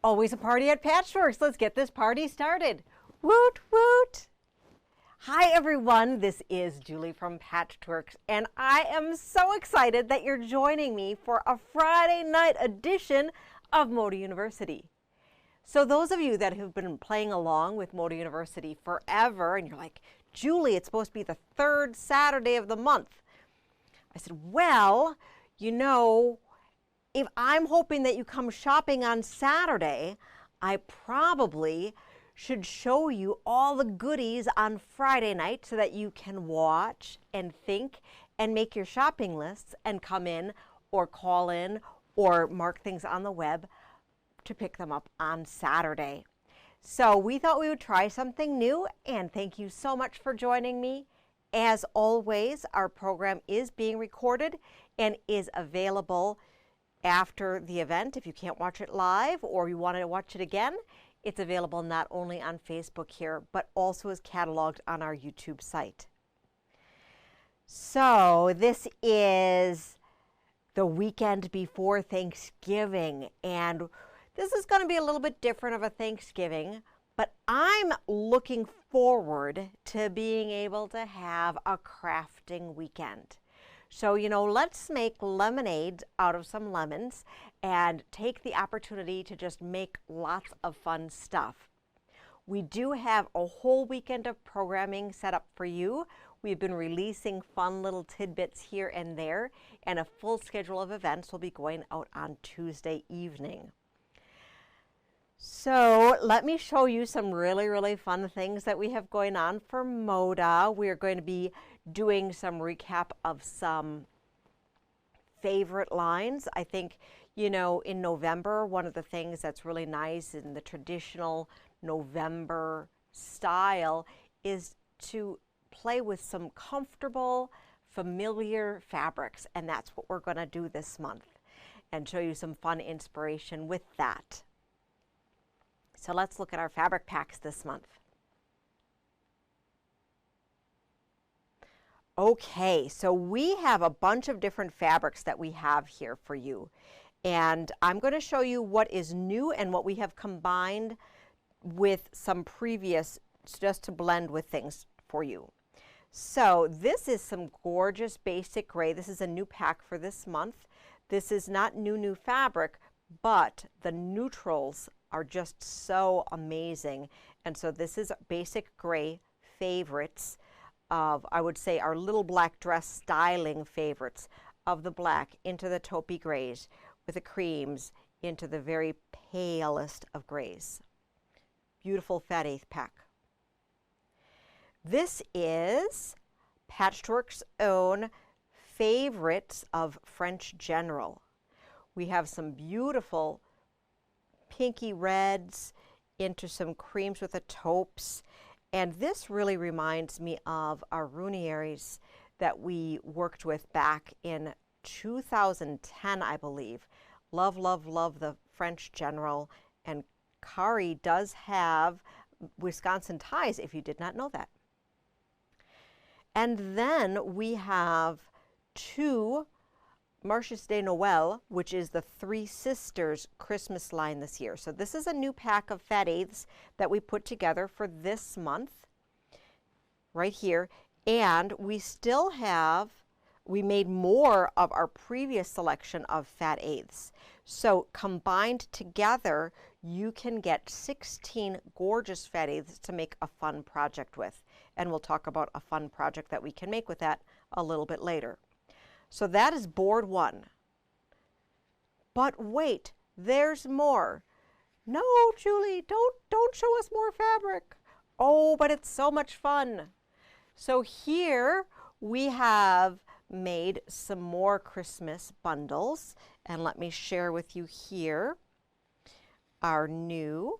Always a party at Patchworks. Let's get this party started. Woot woot! Hi everyone, this is Julie from Patchworks, and I am so excited that you're joining me for a Friday night edition of Moda University. So those of you that have been playing along with Moda University forever, and you're like, Julie, it's supposed to be the third Saturday of the month. I said, well, you know, if I'm hoping that you come shopping on Saturday, I probably should show you all the goodies on Friday night so that you can watch and think and make your shopping lists and come in or call in or mark things on the web to pick them up on Saturday. So we thought we would try something new, and thank you so much for joining me. As always, our program is being recorded and is available after the event. If you can't watch it live or you want to watch it again, it's available not only on Facebook here, but also is cataloged on our YouTube site. So this is the weekend before Thanksgiving, and this is going to be a little bit different of a Thanksgiving, but I'm looking forward to being able to have a crafting weekend. So, you know, let's make lemonade out of some lemons and take the opportunity to just make lots of fun stuff. We do have a whole weekend of programming set up for you. We've been releasing fun little tidbits here and there, and a full schedule of events will be going out on Tuesday evening. So let me show you some really fun things that we have going on for Moda. We are going to be doing some recap of some favorite lines. I think, you know, in November, one of the things that's really nice in the traditional November style is to play with some comfortable, familiar fabrics, and that's what we're going to do this month and show you some fun inspiration with that. So let's look at our fabric packs this month. Okay, so we have a bunch of different fabrics that we have here for you. And I'm going to show you what is new and what we have combined with some previous, just to blend with things for you. So this is some gorgeous basic gray. This is a new pack for this month. This is not new fabric, but the neutrals are just so amazing. And so this is basic gray favorites of, I would say, our little black dress styling favorites of the black into the taupey grays with the creams into the very palest of grays. Beautiful fat eighth pack. This is Patchwork's own favorites of French General. We have some beautiful pinky reds into some creams with the taupes. And this really reminds me of our Runières that we worked with back in 2010, I believe. Love the French General. And Kari does have Wisconsin ties, if you did not know that. And then we have two Marches de Noel, which is the Three Sisters Christmas line this year. So this is a new pack of fat eighths that we put together for this month, right here. And we still have, we made more of our previous selection of fat eighths. So combined together, you can get 16 gorgeous fat eighths to make a fun project with. And we'll talk about a fun project that we can make with that a little bit later. So that is board one. But wait, there's more. No, Julie, don't show us more fabric. Oh, but it's so much fun. So here we have made some more Christmas bundles, and let me share with you here our new.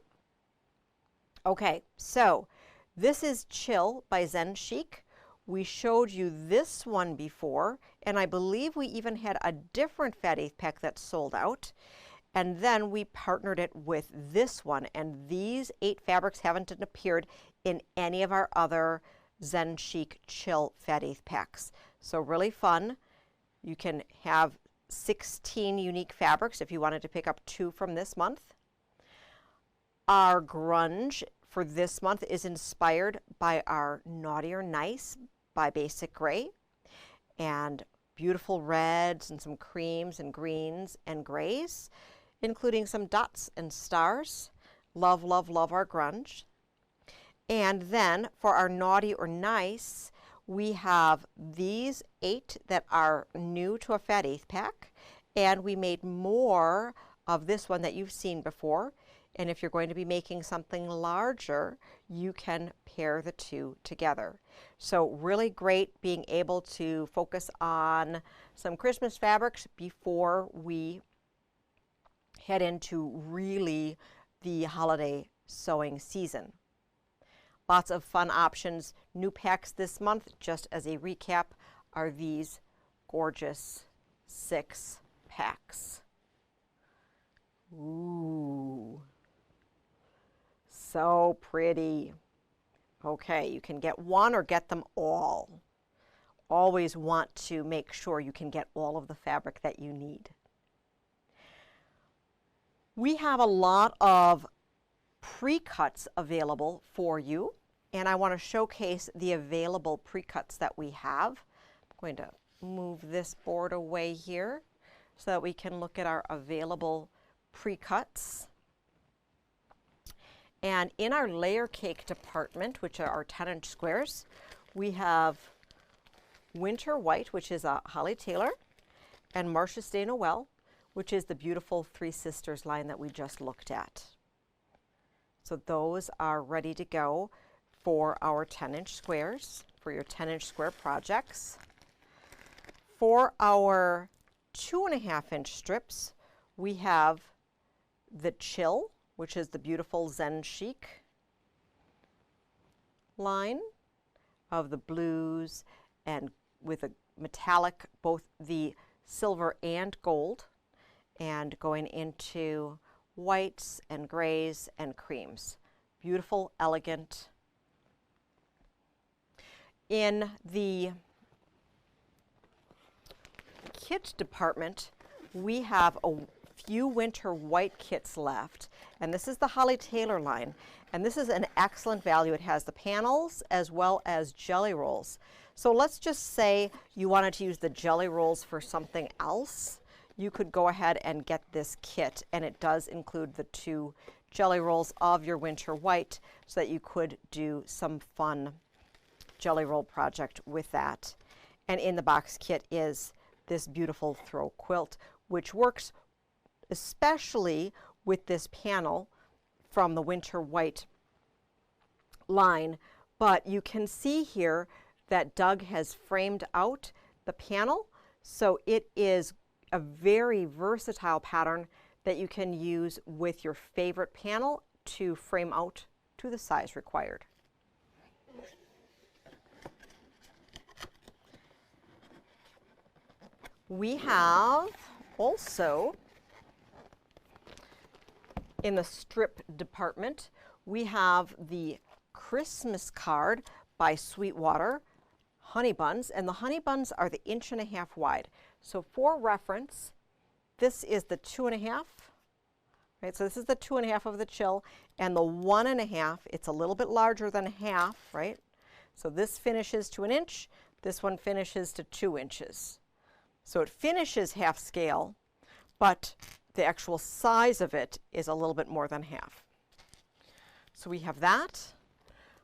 Okay, so this is Chill by Zen Chic. We showed you this one before, and I believe we even had a different fat eighth pack that sold out. And then we partnered it with this one, and these 8 fabrics haven't appeared in any of our other Zen Chic Chill fat eighth packs. So really fun. You can have 16 unique fabrics if you wanted to pick up 2 from this month. Our grunge for this month is inspired by our Naughty or Nice by Basic Gray, and beautiful reds and some creams and greens and grays, including some dots and stars. Love, love, love our grunge. And then for our Naughty or Nice, we have these 8 that are new to a Fat Eighth pack, and we made more of this one that you've seen before. And if you're going to be making something larger, you can pair the two together. So really great being able to focus on some Christmas fabrics before we head into really the holiday sewing season. Lots of fun options. New packs this month, just as a recap, are these gorgeous 6 packs. Ooh. So pretty. Okay, you can get one or get them all. Always want to make sure you can get all of the fabric that you need. We have a lot of pre-cuts available for you, and I want to showcase the available pre-cuts that we have. I'm going to move this board away here so that we can look at our available pre-cuts. And in our layer cake department, which are our 10-inch squares, we have Winter White, which is a Holly Taylor, and Marcia's Day Noel, which is the beautiful Three Sisters line that we just looked at. So those are ready to go for our 10-inch squares, for your 10-inch square projects. For our 2.5-inch strips, we have the Chill, which is the beautiful Zen Chic line of the blues and with a metallic, both the silver and gold, and going into whites and grays and creams. Beautiful, elegant. In the kit department, we have a few winter white kits left, and this is the Holly Taylor line, and this is an excellent value. It has the panels as well as jelly rolls. So let's just say you wanted to use the jelly rolls for something else. You could go ahead and get this kit, and it does include the 2 jelly rolls of your winter white so that you could do some fun jelly roll project with that. And in the box kit is this beautiful throw quilt, which works especially with this panel from the winter white line. But you can see here that Doug has framed out the panel, so it is a very versatile pattern that you can use with your favorite panel to frame out to the size required. We have also, in the strip department, we have the Christmas card by Sweetwater honey buns, and the honey buns are the 1.5 inch wide. So for reference, this is the 2.5, right? So this is the 2.5 of the Chill, and the 1.5, it's a little bit larger than half, right? So this finishes to 1 inch, this one finishes to 2 inches. So it finishes half scale, but the actual size of it is a little bit more than half. So we have that.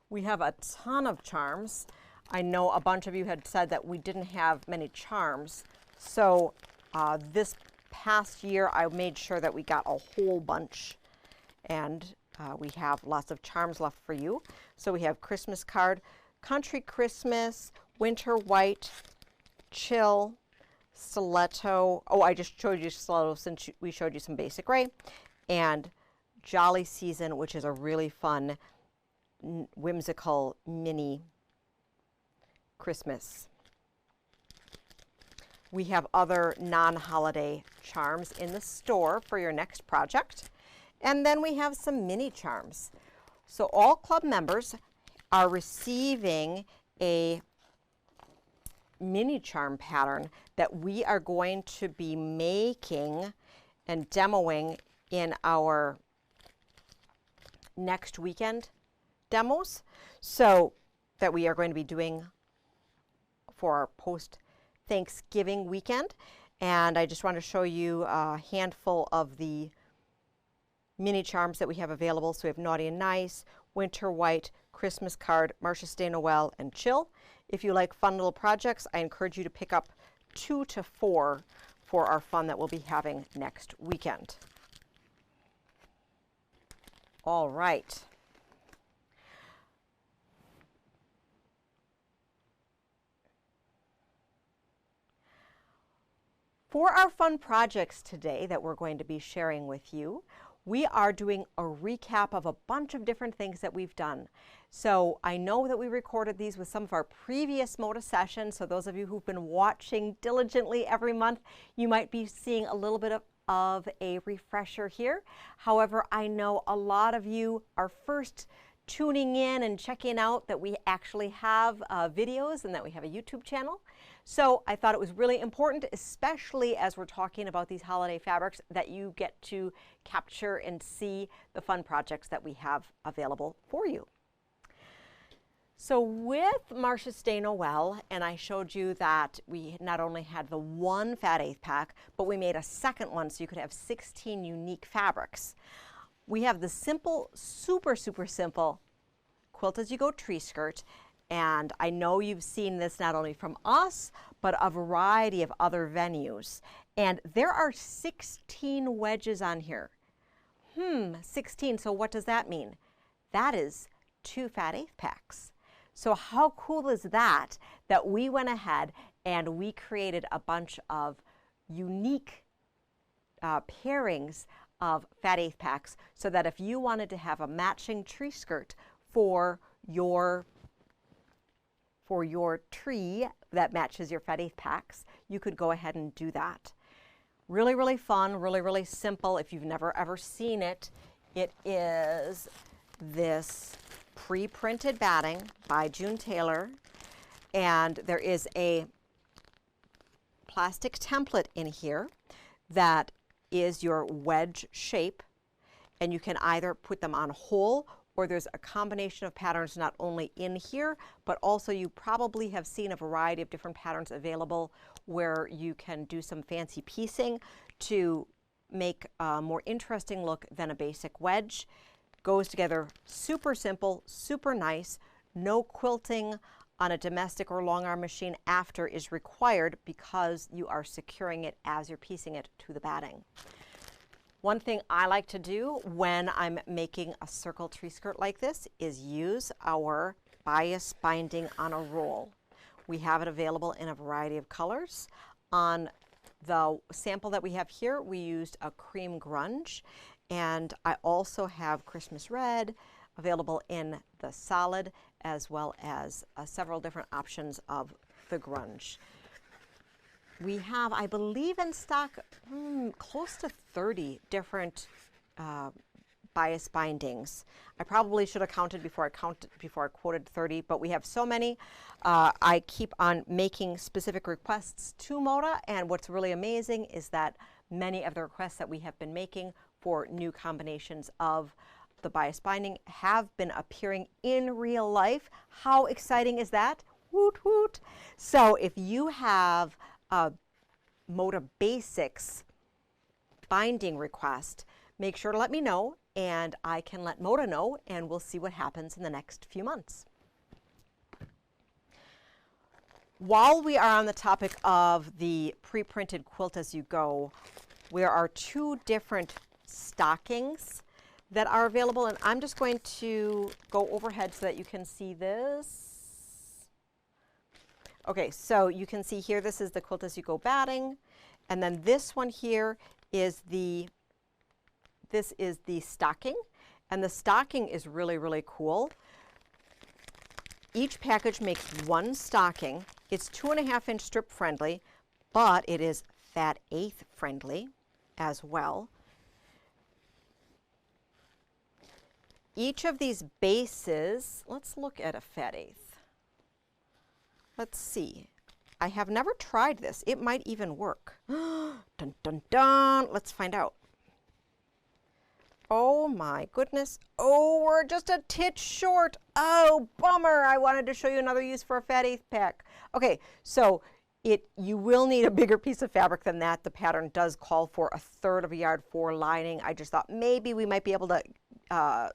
We have a ton of charms. I know a bunch of you had said that we didn't have many charms. So this past year, I made sure that we got a whole bunch, and we have lots of charms left for you. So we have Christmas card, Country Christmas, Winter White, Chill, Stiletto. Oh, I just showed you Stiletto since we showed you some Basic Gray, and Jolly Season, which is a really fun, whimsical mini Christmas. We have other non-holiday charms in the store for your next project. And then we have some mini charms. So all club members are receiving a mini charm pattern that we are going to be making and demoing in our next weekend demos, so that we are going to be doing for our post-Thanksgiving weekend. And I just want to show you a handful of the mini charms that we have available. So we have Naughty and Nice, Winter White, Christmas Card, Marcia's Day Noel, and Chill. If you like fun little projects, I encourage you to pick up 2 to 4 for our fun that we'll be having next weekend. All right. For our fun projects today that we're going to be sharing with you, we are doing a recap of a bunch of different things that we've done. So I know that we recorded these with some of our previous Moda sessions, so those of you who've been watching diligently every month, you might be seeing a little bit of a refresher here. However, I know a lot of you are first tuning in and checking out that we actually have videos and that we have a YouTube channel. So I thought it was really important, especially as we're talking about these holiday fabrics, that you get to capture and see the fun projects that we have available for you. So with Marcia's Day Noel, and I showed you that we not only had the one fat eighth pack, but we made a second one so you could have 16 unique fabrics. We have the simple, super simple Quilt As You Go tree skirt. And I know you've seen this not only from us, but a variety of other venues. And there are 16 wedges on here. 16, so what does that mean? That is 2 fat eighth packs. So how cool is that, that we went ahead and we created a bunch of unique pairings of fat eighth packs, so that if you wanted to have a matching tree skirt for your tree that matches your fat eighth packs, you could go ahead and do that. Really fun, really simple. If you've never ever seen it, it is this pre-printed batting by June Taylor, and there is a plastic template in here that is your wedge shape, and you can either put them on whole, or there's a combination of patterns not only in here, but also you probably have seen a variety of different patterns available where you can do some fancy piecing to make a more interesting look than a basic wedge. Goes together super simple, super nice. No quilting on a domestic or long arm machine after is required because you are securing it as you're piecing it to the batting. One thing I like to do when I'm making a circle tree skirt like this is use our bias binding on a roll. We have it available in a variety of colors. On the sample that we have here, we used a cream grunge, and I also have Christmas red available in the solid, as well as several different options of the grunge. We have, I believe, in stock close to 30 different bias bindings. I probably should have counted before I quoted 30, but we have so many. I keep on making specific requests to Moda, and what's really amazing is that many of the requests that we have been making for new combinations of the bias binding have been appearing in real life. How exciting is that? Woot woot. So if you have a Moda Basics binding request, make sure to let me know, and I can let Moda know, and we'll see what happens in the next few months. While we are on the topic of the pre-printed Quilt As You Go, there are 2 different stockings that are available, and I'm just going to go overhead so that you can see this. Okay, so you can see here, this is the Quilt As You Go batting, and then this one here is the stocking, and the stocking is really cool. Each package makes 1 stocking. It's 2.5-inch strip friendly, but it is fat eighth friendly as well. Each of these bases, let's look at a fat eighth. Let's see. I have never tried this. It might even work. Dun dun dun. Let's find out. Oh my goodness. Oh, we're just a titch short. Oh, bummer. I wanted to show you another use for a fat eighth pack. Okay, so you will need a bigger piece of fabric than that. The pattern does call for 1/3 of a yard for lining. I just thought maybe we might be able to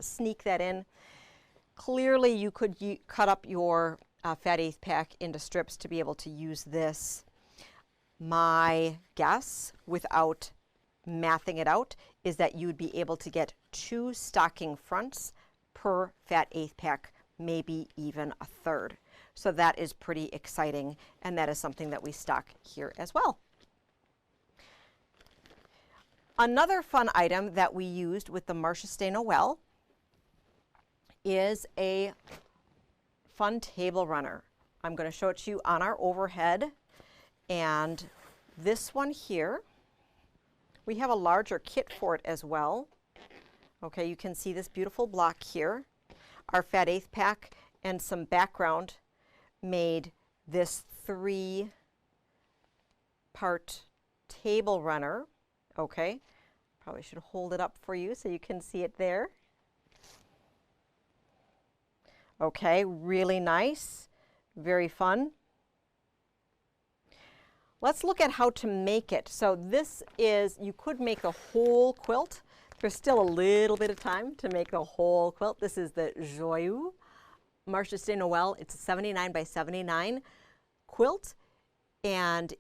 sneak that in. Clearly, you could cut up your fat eighth pack into strips to be able to use this. My guess, without mathing it out, is that you would be able to get 2 stocking fronts per fat eighth pack, maybe even 1/3. So that is pretty exciting, and that is something that we stock here as well. Another fun item that we used with the Marchesté Noel is a fun table runner. I'm going to show it to you on our overhead, and this one here, we have a larger kit for it as well. Okay, you can see this beautiful block here. Our fat eighth pack and some background made this 3-part table runner. Okay, probably should hold it up for you so you can see it there. Okay, really nice, very fun. Let's look at how to make it. So this is, you could make the whole quilt. There's still a little bit of time to make the whole quilt. This is the Joyeux Marchesté Noel. It's a 79 by 79 quilt, and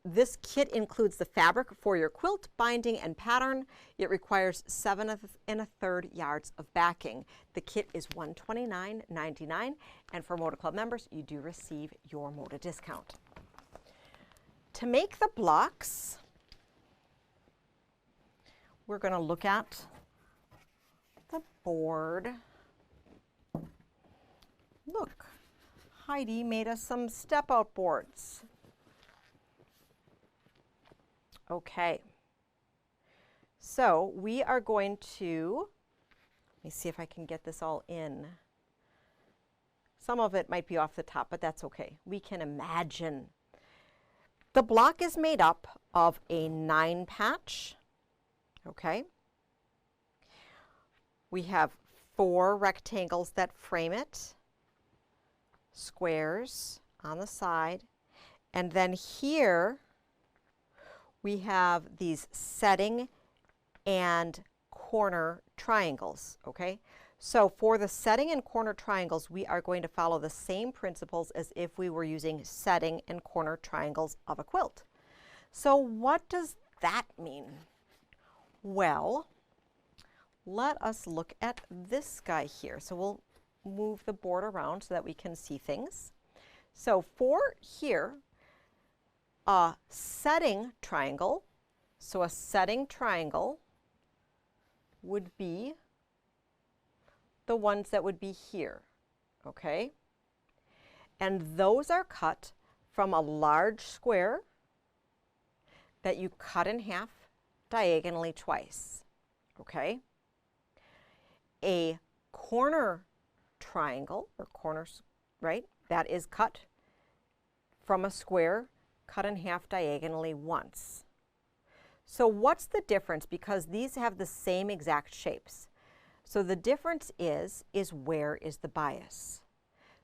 this kit includes the fabric for your quilt, binding, and pattern. It requires 7 1/3 yards of backing. The kit is $129.99, and for Moda Club members, you do receive your Moda discount. To make the blocks, we're going to look at the board. Look, Heidi made us some step-out boards. Okay, so we are going to, let me see if I can get this all in. Some of it might be off the top, but that's okay. We can imagine. The block is made up of a 9-patch, okay? We have 4 rectangles that frame it, squares on the side, and then here we have these setting and corner triangles, okay? So for the setting and corner triangles, we are going to follow the same principles as if we were using setting and corner triangles of a quilt. So what does that mean? Well, let us look at this guy here. So we'll move the board around so that we can see things. So for here, a setting triangle, so a setting triangle would be the ones that would be here, okay? And those are cut from a large square that you cut in half diagonally twice, okay? A corner triangle, or corners, right? That is cut from a square, cut in half diagonally once. So what's the difference? Because these have the same exact shapes. So the difference is where is the bias?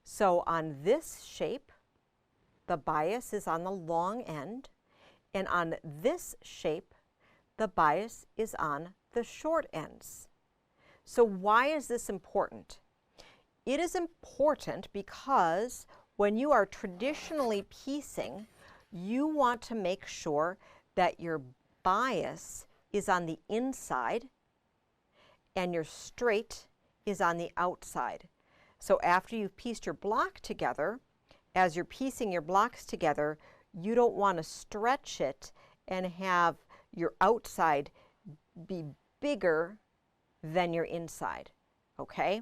So on this shape, the bias is on the long end, and on this shape, the bias is on the short ends. So why is this important? It is important because when you are traditionally piecing, you want to make sure that your bias is on the inside and your straight is on the outside. So after you've pieced your block together, as you're piecing your blocks together, you don't want to stretch it and have your outside be bigger than your inside, okay?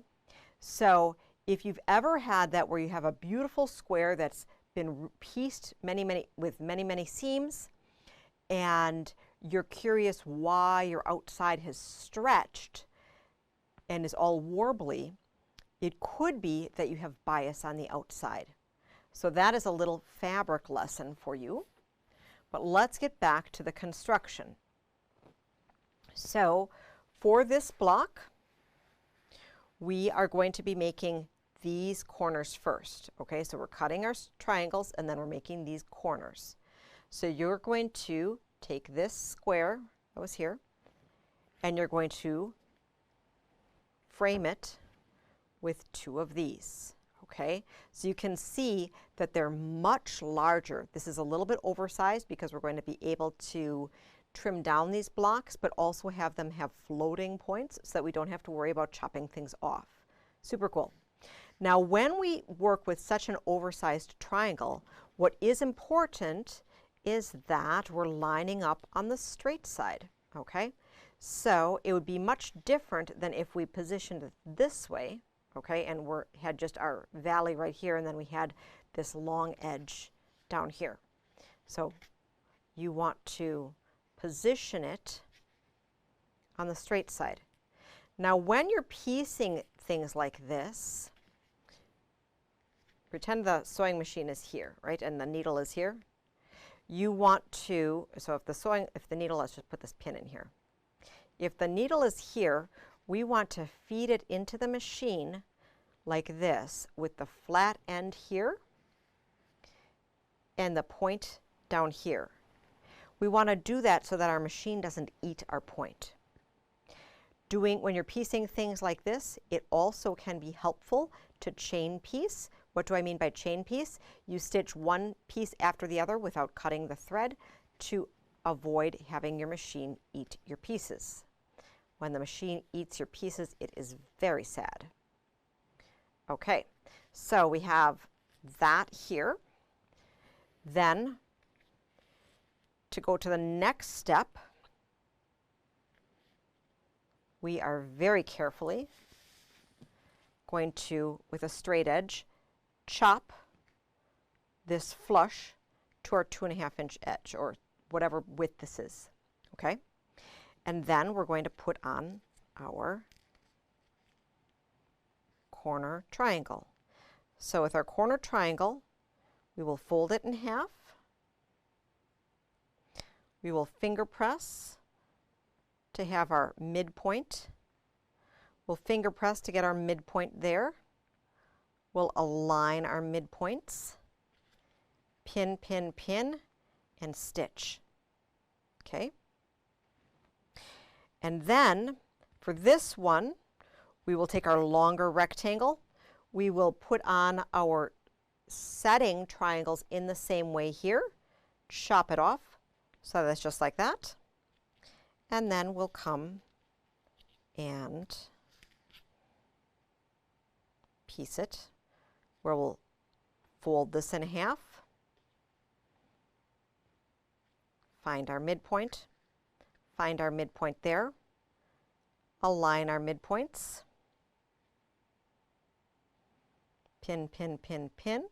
So if you've ever had that where you have a beautiful square that's been pieced with many seams, and you're curious why your outside has stretched and is all warbly, it could be that you have bias on the outside. So that is a little fabric lesson for you. But let's get back to the construction. So For this block, we are going to be making these corners first. Okay, so we're cutting our triangles and then we're making these corners. So you're going to take this square that was here and you're going to frame it with two of these. Okay, so you can see that they're much larger. This is a little bit oversized because we're going to be able to trim down these blocks, but also have them have floating points so that we don't have to worry about chopping things off. Super cool. Now, when we work with such an oversized triangle, what is important is that we're lining up on the straight side. Okay, so it would be much different than if we positioned it this way. Okay, and we had just our valley right here, and then we had this long edge down here. So you want to position it on the straight side. Now, when you're piecing things like this, pretend the sewing machine is here, right, and the needle is here. You want to, so if the needle, let's just put this pin in here. If the needle is here, we want to feed it into the machine like this with the flat end here and the point down here. We want to do that so that our machine doesn't eat our point. When you're piecing things like this, it also can be helpful to chain piece. What do I mean by chain piece? You stitch one piece after the other without cutting the thread to avoid having your machine eat your pieces. When the machine eats your pieces, it is very sad. Okay, so we have that here. Then, to go to the next step, we are very carefully going to, with a straight edge, chop this flush to our 2.5 inch edge, or whatever width this is. Okay, and then we're going to put on our corner triangle. So with our corner triangle, we will fold it in half. We will finger press to have our midpoint. We'll finger press to get our midpoint there. We'll align our midpoints, pin, pin, pin, and stitch. Okay? And then for this one, we will take our longer rectangle. We will put on our setting triangles in the same way here, chop it off, so that's just like that. And then we'll come and piece it, where we'll fold this in half, find our midpoint there, align our midpoints, pin, pin, pin, pin,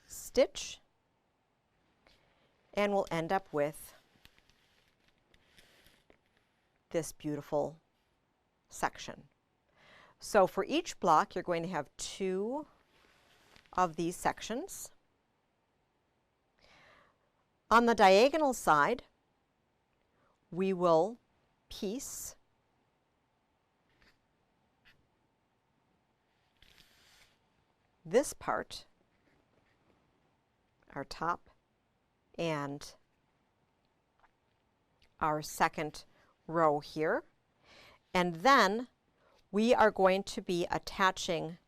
stitch, and we'll end up with this beautiful section. So for each block, you're going to have 2 of these sections. On the diagonal side, we will piece this part, our top, and our second row here. And then we are going to be attaching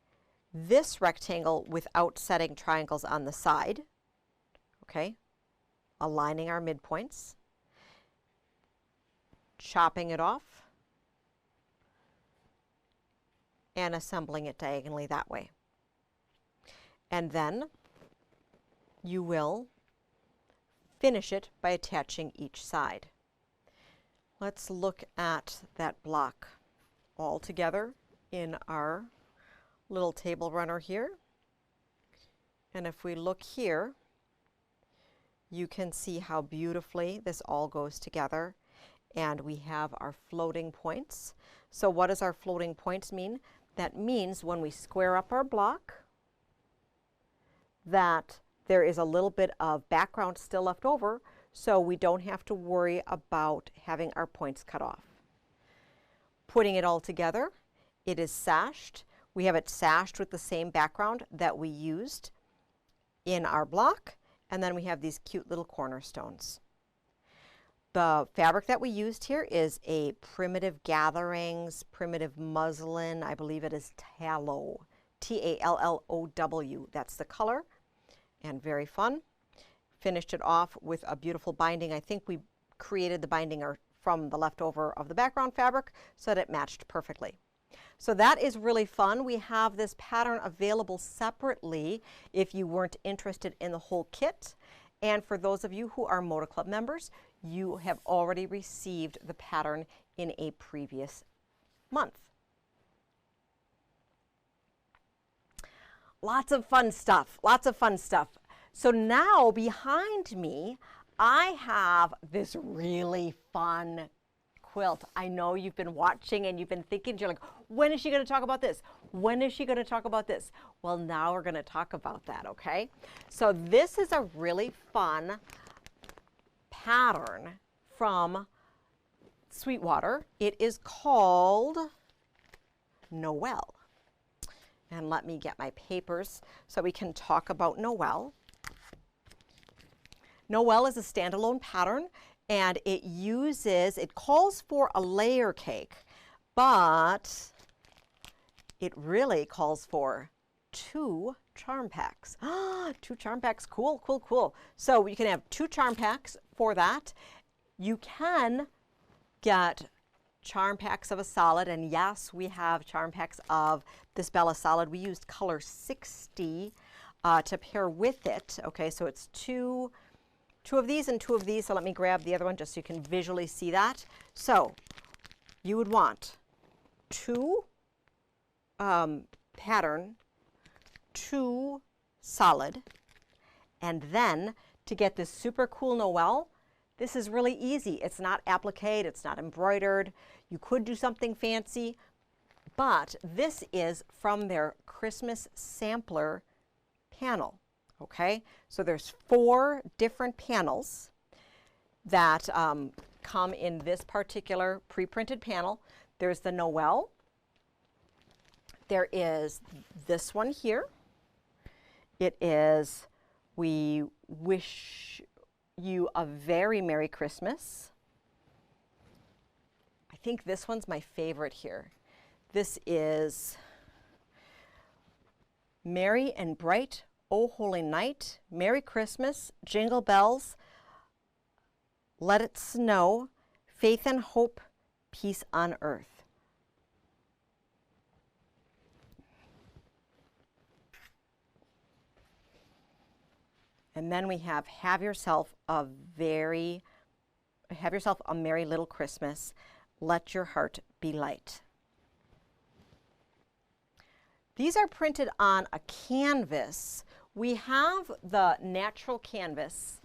this rectangle without setting triangles on the side. Okay, aligning our midpoints, chopping it off, and assembling it diagonally that way. And then you will finish it by attaching each side. Let's look at that block all together in our little table runner here. And if we look here, you can see how beautifully this all goes together. And we have our floating points. So what does our floating points mean? That means when we square up our block, that there is a little bit of background still left over, so we don't have to worry about having our points cut off. putting it all together. It is sashed. We have it sashed with the same background that we used in our block, and then we have these cute little cornerstones. The fabric that we used here is a Primitive Gatherings, primitive muslin. I believe it is tallow, Tallow. That's the color, and very fun. Finished it off with a beautiful binding. I think we created the binding from the leftover of the background fabric so that it matched perfectly. So that is really fun. We have this pattern available separately if you weren't interested in the whole kit. And for those of you who are Moda Club members, you have already received the pattern in a previous month. Lots of fun stuff, lots of fun stuff. So now behind me, I have this really fun quilt. I know you've been watching and you've been thinking, you're like, when is she going to talk about this? When is she going to talk about this? Well, now we're going to talk about that, okay? So this is a really fun pattern from Sweetwater. It is called Noel. And let me get my papers so we can talk about Noel. Noel is a standalone pattern, and it calls for a layer cake, but it really calls for 2 charm packs. 2 charm packs, cool, cool, cool. So you can have 2 charm packs for that. You can get charm packs of a solid, and yes, we have charm packs of this Bella solid. We used color 60 to pair with it. Okay, so it's two of these and 2 of these. So let me grab the other one just so you can visually see that. So you would want 2 pattern, 2 solid, and then to get this super cool Noel, this is really easy. It's not appliqued, it's not embroidered. You could do something fancy, but this is from their Christmas sampler panel, okay? So there's 4 different panels that come in this particular pre-printed panel. There's the Noel. There is this one here. It is, we wish you a very Merry Christmas. I think this one's my favorite here. This is Merry and Bright, O Holy Night, Merry Christmas, Jingle Bells, Let It Snow, Faith and Hope, Peace on Earth. And then we have yourself a Merry Little Christmas, Let Your Heart Be Light. These are printed on a canvas. We have the natural canvas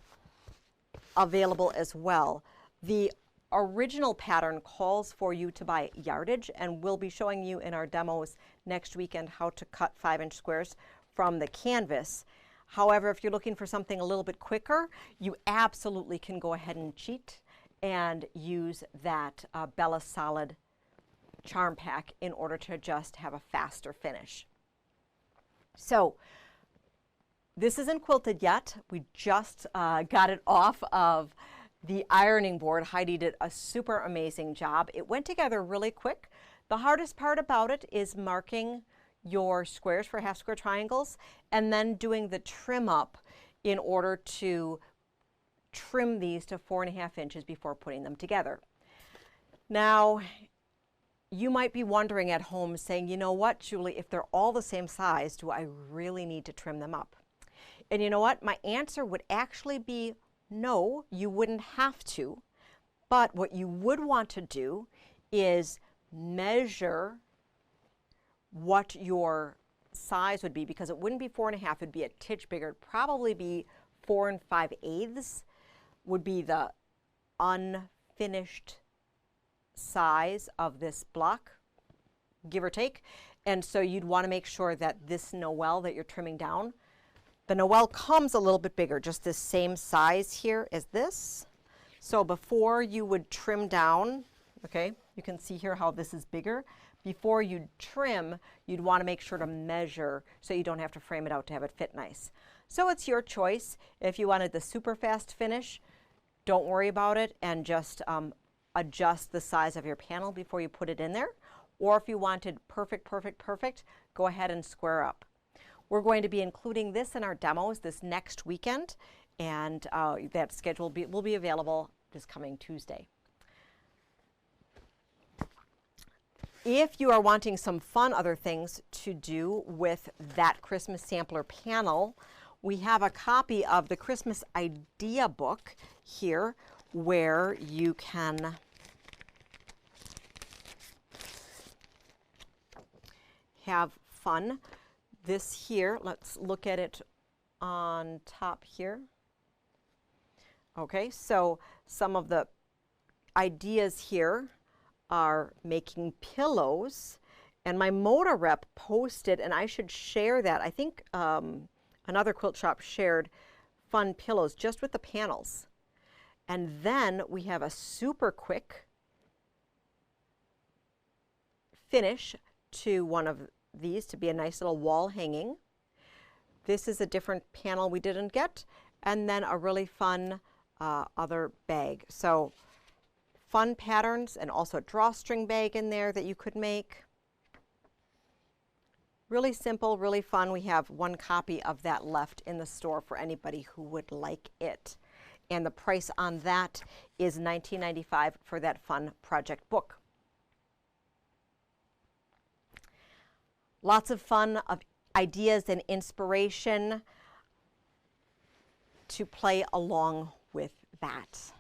available as well. The original pattern calls for you to buy yardage, and we'll be showing you in our demos next weekend how to cut 5-inch squares from the canvas. However, if you're looking for something a little bit quicker, you absolutely can go ahead and cheat and use that Bella Solid charm pack in order to just have a faster finish. So this isn't quilted yet. We just got it off of the ironing board. Heidi did a super amazing job. It went together really quick. The hardest part about it is marking your squares for half square triangles and then doing the trim up in order to trim these to 4.5 inches before putting them together. Now, you might be wondering at home saying, you know what, Julie, if they're all the same size, do I really need to trim them up? And you know what? My answer would actually be no, you wouldn't have to. But what you would want to do is measure what your size would be, because it wouldn't be 4.5, it'd be a titch bigger. It'd probably be 4 5/8 would be the unfinished size of this block, give or take. And so you'd want to make sure that this Noel that you're trimming down, the Noel comes a little bit bigger, just the same size here as this. So before you would trim down, okay, You can see here how this is bigger. Before you trim, you'd want to make sure to measure so you don't have to frame it out to have it fit nice. So it's your choice. If you wanted the super fast finish, don't worry about it and just adjust the size of your panel before you put it in there. Or if you wanted perfect, perfect, perfect, go ahead and square up. We're going to be including this in our demos this next weekend, and that schedule will be available this coming Tuesday. If you are wanting some fun other things to do with that Christmas sampler panel, we have a copy of the Christmas Idea Book here where you can have fun. This here, let's look at it on top here. Okay, so some of the ideas here are making pillows, and my Moda rep posted, and I should share that. I think another quilt shop shared fun pillows just with the panels. And then we have a super quick finish to one of these to be a nice little wall hanging. This is a different panel we didn't get, and then a really fun other bag. So fun patterns, and also a drawstring bag in there that you could make. Really simple, really fun. We have one copy of that left in the store for anybody who would like it. And the price on that is $19.95 for that fun project book. Lots of fun of ideas and inspiration to play along with that.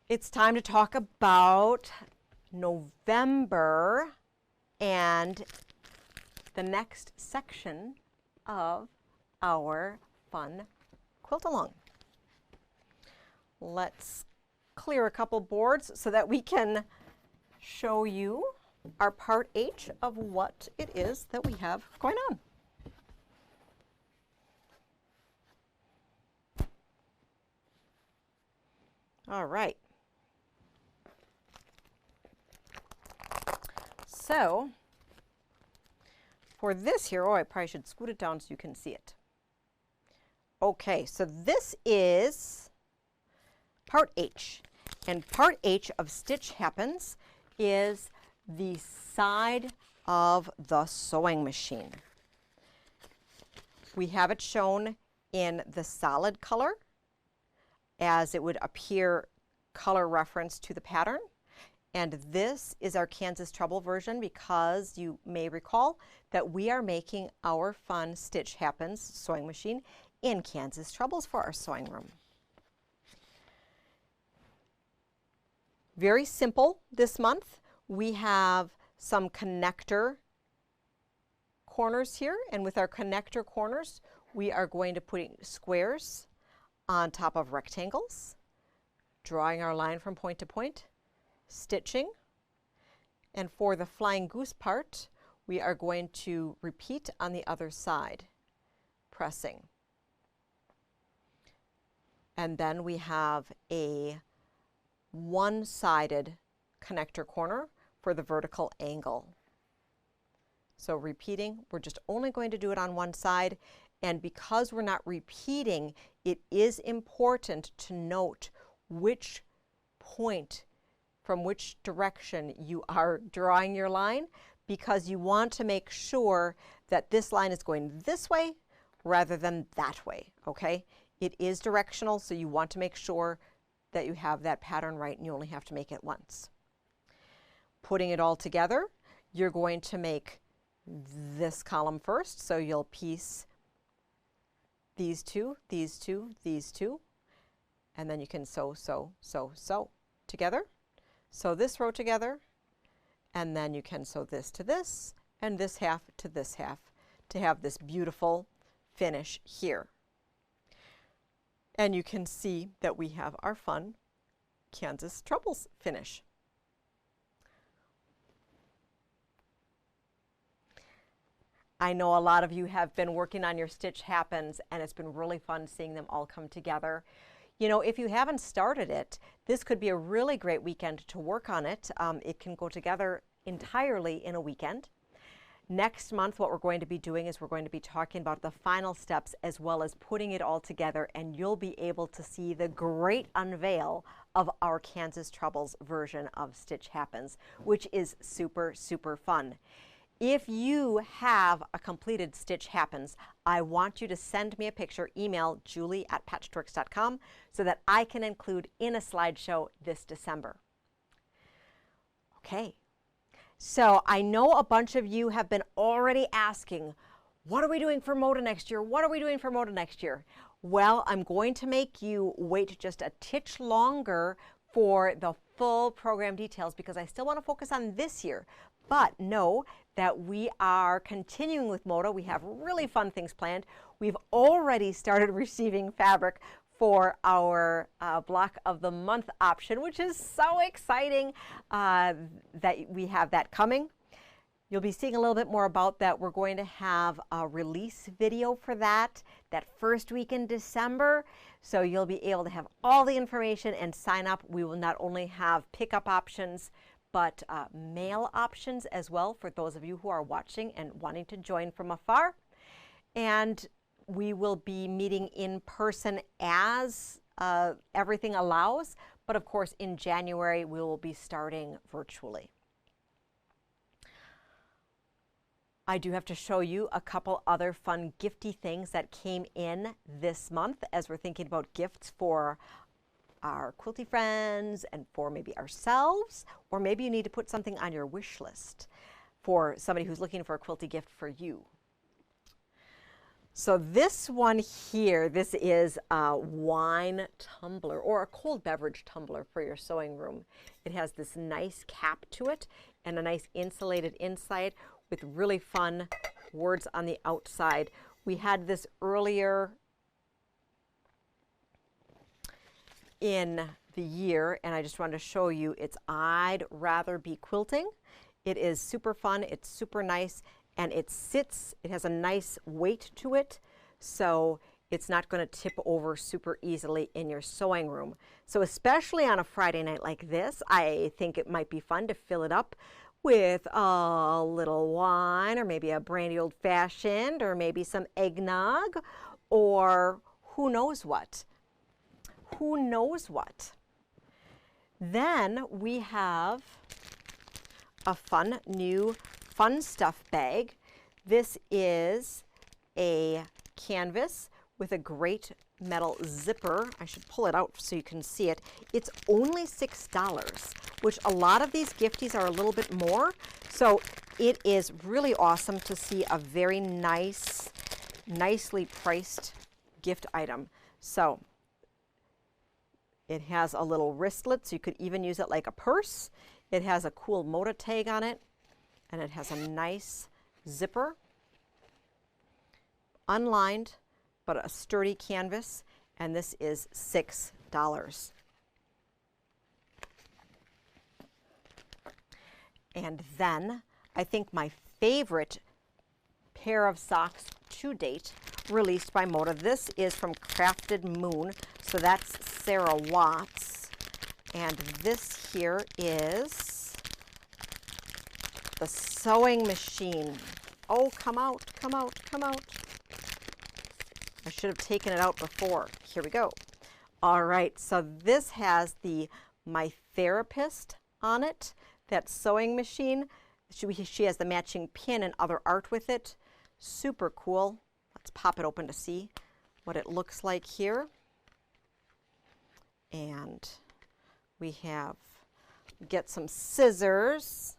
It's time to talk about November and the next section of our fun quilt along. Let's clear a couple boards so that we can show you our part H of what it is that we have going on. All right. So for this here, oh, I probably should scoot it down so you can see it. Okay, so this is part H. And part H of Stitch Happens is the side of the sewing machine. We have it shown in the solid color as it would appear color reference to the pattern. And this is our Kansas Trouble version, because you may recall that we are making our fun Stitch Happens sewing machine in Kansas Troubles for our sewing room. Very simple this month. We have some connector corners here, and with our connector corners, we are going to put squares on top of rectangles, drawing our line from point to point, stitching, and for the flying goose part, we are going to repeat on the other side, pressing. And then we have a one-sided connector corner for the vertical angle. So repeating, we're just only going to do it on one side, and because we're not repeating, it is important to note which point from which direction you are drawing your line, because you want to make sure that this line is going this way rather than that way, okay? It is directional, so you want to make sure that you have that pattern right, and you only have to make it once. Putting it all together, you're going to make this column first, so you'll piece these two, these two, these two, and then you can sew, sew, sew, sew together. Sew this row together, and then you can sew this to this, and this half to this half to have this beautiful finish here. And you can see that we have our fun Kansas Troubles finish. I know a lot of you have been working on your Stitch Happens, and it's been really fun seeing them all come together. You know, if you haven't started it, this could be a really great weekend to work on it. It can go together entirely in a weekend. Next month, what we're going to be doing is we're going to be talking about the final steps as well as putting it all together, and you'll be able to see the great unveil of our Kansas Troubles version of Stitch Happens, which is super, super fun. If you have a completed Stitch Happens, I want you to send me a picture, email julie@patchworks.com, so that I can include in a slideshow this December. Okay. So I know a bunch of you have been already asking, what are we doing for Moda next year? What are we doing for Moda next year? Well, I'm going to make you wait just a titch longer for the full program details because I still want to focus on this year. But know that we are continuing with Moda. We have really fun things planned. We've already started receiving fabric for our block of the month option, which is so exciting that we have that coming. You'll be seeing a little bit more about that. We're going to have a release video for that first week in December. So you'll be able to have all the information and sign up. We will not only have pickup options, but mail options as well for those of you who are watching and wanting to join from afar. And we will be meeting in person as everything allows, but of course in January we will be starting virtually. I do have to show you a couple other fun gifty things that came in this month as we're thinking about gifts for our quilty friends and for maybe ourselves, or maybe you need to put something on your wish list for somebody who's looking for a quilty gift for you. So this one here, this is a wine tumbler or a cold beverage tumbler for your sewing room. It has this nice cap to it and a nice insulated inside with really fun words on the outside. We had this earlier in the year and I just wanted to show you. It's I'd Rather Be Quilting. It is super fun, it's super nice, and it has a nice weight to it, so it's not going to tip over super easily in your sewing room. So especially on a Friday night like this, I think it might be fun to fill it up with a little wine or maybe a brandy old fashioned or maybe some eggnog or who knows what. Who knows what. Then we have a fun new Fun Stuff bag. This is a canvas with a great metal zipper. I should pull it out so you can see it. It's only $6, which a lot of these gifties are a little bit more. So it is really awesome to see a very nice, nicely priced gift item. So it has a little wristlet, so you could even use it like a purse. It has a cool Moda tag on it. And it has a nice zipper, unlined, but a sturdy canvas, and this is $6. And then I think my favorite pair of socks to date released by Moda. This is from Crafted Moon, so that's Sarah Watts, and this here is the sewing machine. Oh, come out, come out, come out. I should have taken it out before. Here we go. All right, so this has the My Therapist on it, that sewing machine. She has the matching pin and other art with it. Super cool. Let's pop it open to see what it looks like here. And we get some scissors.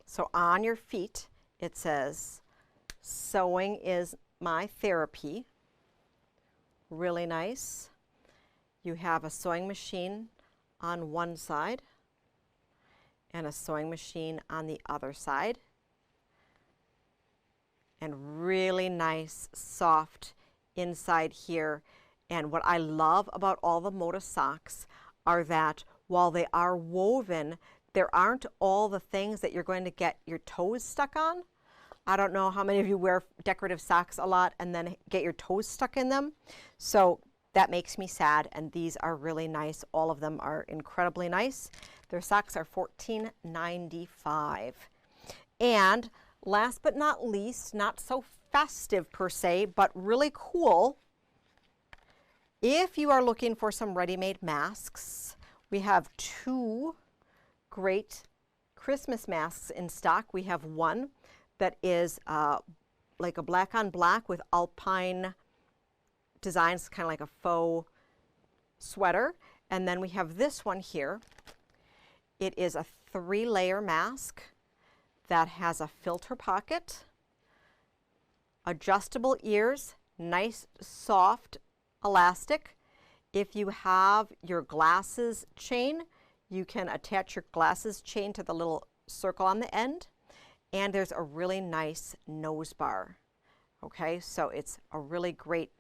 So on your feet, it says, sewing is my therapy. Really nice. You have a sewing machine on one side and a sewing machine on the other side. And really nice, soft inside here. And what I love about all the Moda socks are that while they are woven, there aren't all the things that you're going to get your toes stuck on. I don't know how many of you wear decorative socks a lot and then get your toes stuck in them. So that makes me sad, and these are really nice. All of them are incredibly nice. Their socks are $14.95. And last but not least, not so festive per se, but really cool, if you are looking for some ready-made masks, we have 2 great Christmas masks in stock. We have one that is like a black on black with alpine designs, kind of like a faux sweater. And then we have this one here. It is a 3-layer mask that has a filter pocket, adjustable ears, nice soft elastic. If you have your glasses chain, you can attach your glasses chain to the little circle on the end. And there's a really nice nose bar. Okay, so it's a really great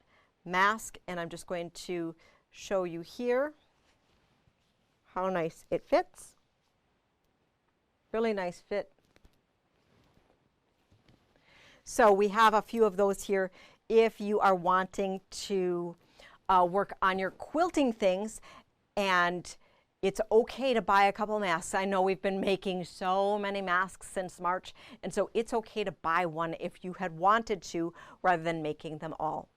mask, and I'm just going to show you here how nice it fits. Really nice fit. So we have a few of those here if you are wanting to work on your quilting things, and it's okay to buy a couple masks. I know we've been making so many masks since March, and so it's okay to buy one if you had wanted to, rather than making them all.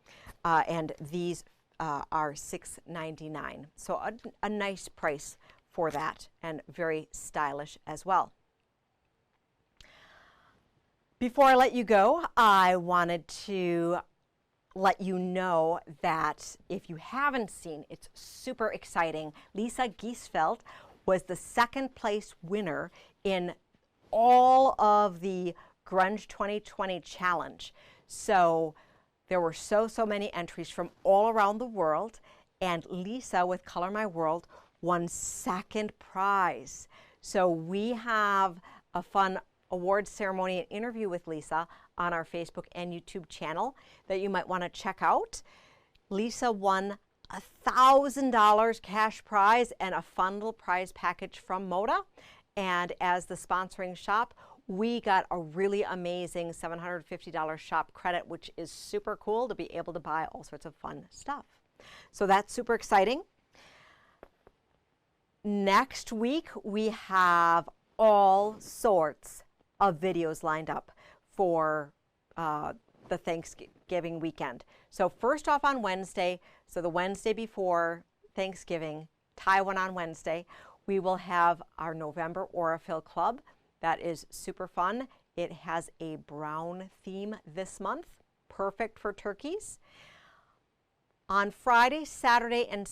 And these are $6.99. So a nice price for that, and very stylish as well. Before I let you go, I wanted to let you know that if you haven't seen, it's super exciting. Lisa Giesfeld was the 2nd place winner in all of the Grunge 2020 challenge. So there were so many entries from all around the world, and Lisa with Color My World won 2nd prize. So we have a fun awards ceremony and interview with Lisa on our Facebook and YouTube channel that you might want to check out. Lisa won $1,000 cash prize and a fun little prize package from Moda. And as the sponsoring shop, we got a really amazing $750 shop credit, which is super cool to be able to buy all sorts of fun stuff. So that's super exciting. Next week, we have all sorts of videos lined up for the Thanksgiving weekend. So first off on Wednesday, so the Wednesday before Thanksgiving, Taiwan on Wednesday, we will have our November Aurafill Club. That is super fun. It has a brown theme this month, perfect for turkeys. On Friday, Saturday, and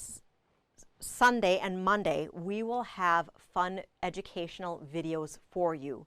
Sunday and Monday, we will have fun educational videos for you.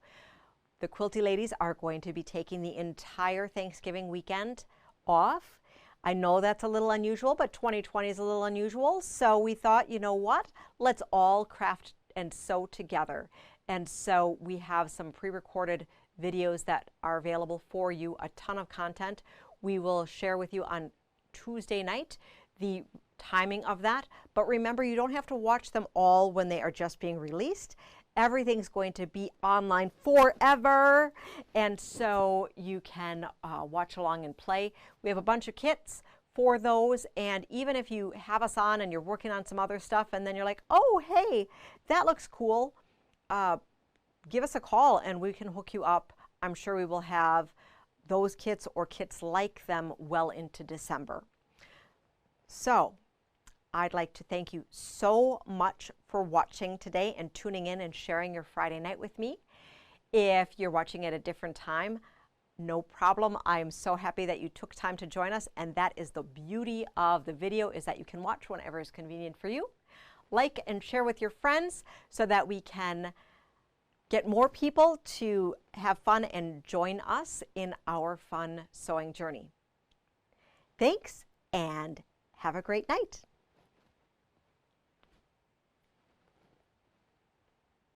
The Quilty ladies are going to be taking the entire Thanksgiving weekend off. I know that's a little unusual, but 2020 is a little unusual. So we thought, you know what? Let's all craft and sew together. And so we have some pre-recorded videos that are available for you, a ton of content. We will share with you on Tuesday night the timing of that. But remember, you don't have to watch them all when they are just being released. Everything's going to be online forever, and so you can watch along and play. We have a bunch of kits for those, and even if you have us on and you're working on some other stuff and then you're like, oh, hey, that looks cool, give us a call and we can hook you up. I'm sure we will have those kits or kits like them well into December. So I'd like to thank you so much for watching today and tuning in and sharing your Friday night with me. If you're watching at a different time, no problem. I'm so happy that you took time to join us, and that is the beauty of the video, is that you can watch whenever is convenient for you. Like and share with your friends so that we can get more people to have fun and join us in our fun sewing journey. Thanks, and have a great night.